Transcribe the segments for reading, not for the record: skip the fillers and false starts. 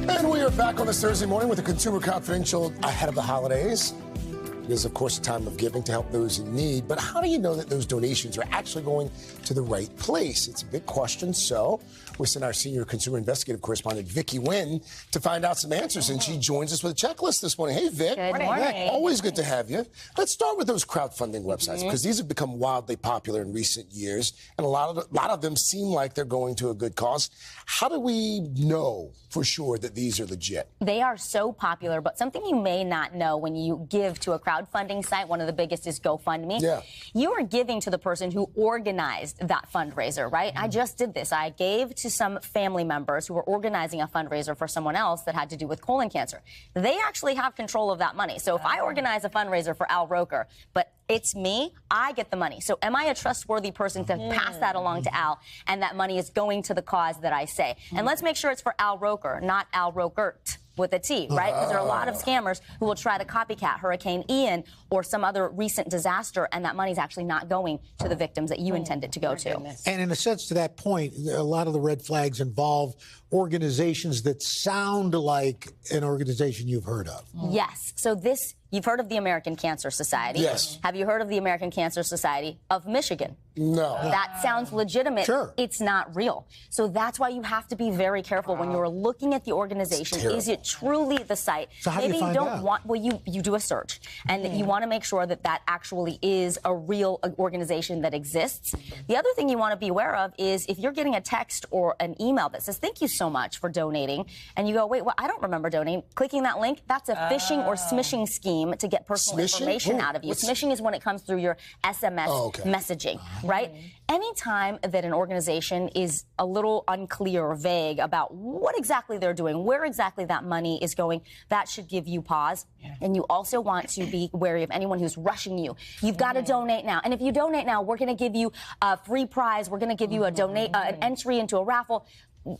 And we are back on this Thursday morning with the Consumer Confidential ahead of the holidays. It is, of course, a time of giving to help those in need. But how do you know that those donations are actually going to the right place? It's a big question. So we sent our senior consumer investigative correspondent, Vicki Nguyen, to find out some answers. And she joins us with a checklist this morning. Hey, Vic. Good morning. Always good to have you. Let's start with those crowdfunding websites, because these have become wildly popular in recent years. And a lot of them seem like they're going to a good cause. How do we know for sure that these are legit? They are so popular, but something you may not know when you give to a crowdfunding site, one of the biggest is GoFundMe. Yeah. You are giving to the person who organized that fundraiser, right? I just did this. I gave to some family members who were organizing a fundraiser for someone else that had to do with colon cancer. They actually have control of that money. So if I organize a fundraiser for Al Roker, but it's me, I get the money. So am I a trustworthy person to pass that along to Al, and that money is going to the cause that I say? And let's make sure it's for Al Roker, not Al Rokert with a T, right? Because there are a lot of scammers who will try to copycat Hurricane Ian or some other recent disaster, and that money's actually not going to the victims that you intended to go to. And in a sense, to that point, a lot of the red flags involve organizations that sound like an organization you've heard of. Yes. So you've heard of the American Cancer Society. Yes. Have you heard of the American Cancer Society of Michigan? No. That sounds legitimate. Sure. It's not real. So that's why you have to be very careful when you're looking at the organization. Is it truly the site? So how do you find out? You do a search, and you want to make sure that that actually is a real organization that exists. The other thing you want to be aware of is if you're getting a text or an email that says, "Thank you so much for donating," and you go, "Wait, well, I don't remember donating." Clicking that link, that's a phishing or smishing scheme to get personal information out of you. Smishing is when it comes through your SMS messaging, right? Anytime that an organization is a little unclear or vague about what exactly they're doing, where exactly that money is going, that should give you pause. And you also want to be wary of anyone who's rushing you. You've got to donate now. And if you donate now, we're going to give you a free prize. We're going to give you an entry into a raffle.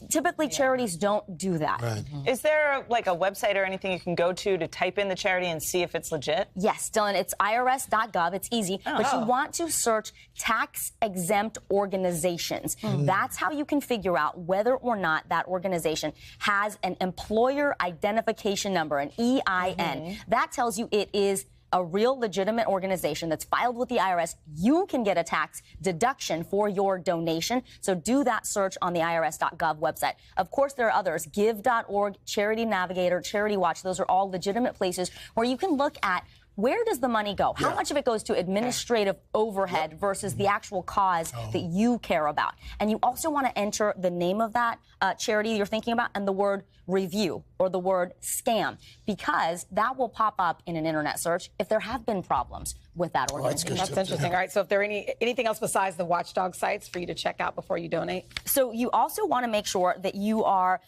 Typically, charities don't do that. Right. Is there like a website or anything you can go to type in the charity and see if it's legit? Yes, Dylan, it's irs.gov. It's easy. But you want to search tax-exempt organizations. That's how you can figure out whether or not that organization has an employer identification number, an EIN. That tells you it is a real legitimate organization that's filed with the IRS. You can get a tax deduction for your donation. So do that search on the irs.gov website. Of course, there are others. Give.org, Charity Navigator, Charity Watch. Those are all legitimate places where you can look at where does the money go? How much of it goes to administrative overhead versus the actual cause that you care about? And you also want to enter the name of that charity you're thinking about and the word review or the word scam, because that will pop up in an internet search if there have been problems with that organization. That's interesting. All right, so if there are anything else besides the watchdog sites for you to check out before you donate? So you also want to make sure that you are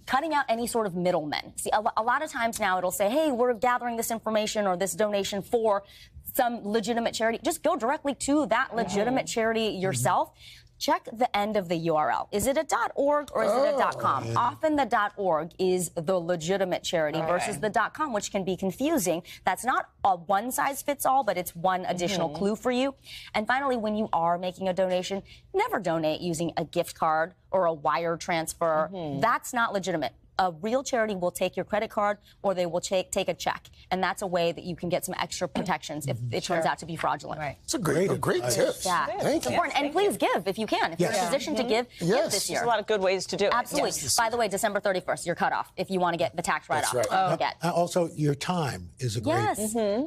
cutting out any sort of middlemen. See, a lot of times now it'll say, hey, we're gathering this information or this donation for some legitimate charity. Just go directly to that legitimate charity yourself. Check the end of the URL. Is it a .org or is it a .com? Often the .org is the legitimate charity versus the .com, which can be confusing. That's not a one-size-fits-all, but it's one additional clue for you. And finally, when you are making a donation, never donate using a gift card or a wire transfer. That's not legitimate. A real charity will take your credit card or they will take a check. And that's a way that you can get some extra protections if it turns out to be fraudulent. Right. It's a great tip. Yeah. Thank you. Important. And please give if you can. If you're in a position to give this year. There's a lot of good ways to do it. Absolutely. By the way, December 31st, you're cut off if you want to get the tax write-off. That's right. Also, your time is a great,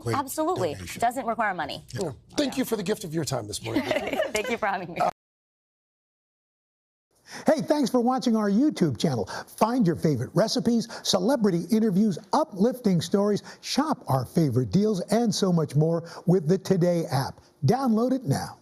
great absolutely. donation. Doesn't require money. Yeah. Thank you for the gift of your time this morning. Thank you for having me. Hey, thanks for watching our YouTube channel. Find your favorite recipes, celebrity interviews, uplifting stories, shop our favorite deals, and so much more with the Today app. Download it now.